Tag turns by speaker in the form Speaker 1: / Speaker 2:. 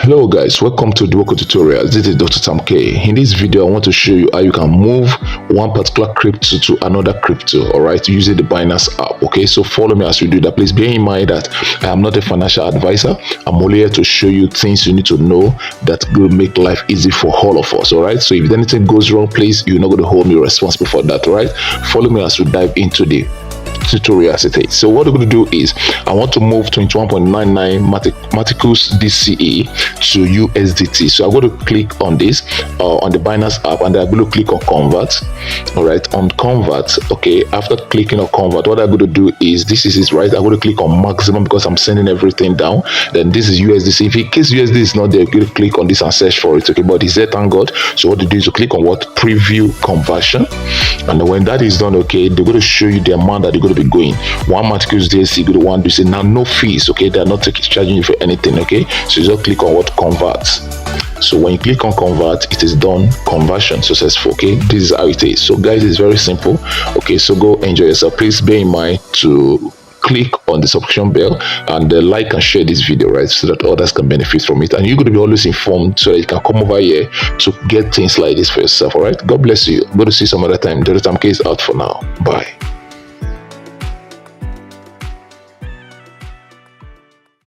Speaker 1: Hello guys, welcome to Dwoco tutorials. This is Dr. Sam K. In this video I want to show you how you can move one particular crypto to another crypto, all right, using the Binance app. Okay, so follow me as we do that. Please bear in mind that I am not a financial advisor. I'm only here to show you things you need to know that will make life easy for all of us. All right, so if anything goes wrong, please, you're not going to hold me responsible for that. All right, follow me as we dive into the tutorial today. So what we're going to do is I want to move 21.99 mathematics DCE to USDT. So I'm going to click on this on the Binance app, and then I'm going to click on convert. All right, on convert. Okay, after clicking on convert, what I'm going to do is this is it, right? I'm going to click on maximum because I'm sending everything down. Then this is USDC. If in case USD is not there, you're going to click on this and search for it. Okay, but it's there, thank God. So what you do is you click on what preview conversion, and when that is done, okay, they're going to show you the amount that they're going to be going. One mathematics DSC, go to one to say now no fees. Okay, they're not charging you for anything. Okay, so you just click on what convert. So when you click on convert, it is done, conversion successful. Okay, this is how it is. So guys, it's very simple. Okay, so go enjoy yourself. Please bear in mind to click on the subscription bell and like and share this video, right, so that others can benefit from it, and you're going to be always informed so that you can come over here to get things like this for yourself. All right, God bless you. Go to see you some other time. The time case out for now. Bye.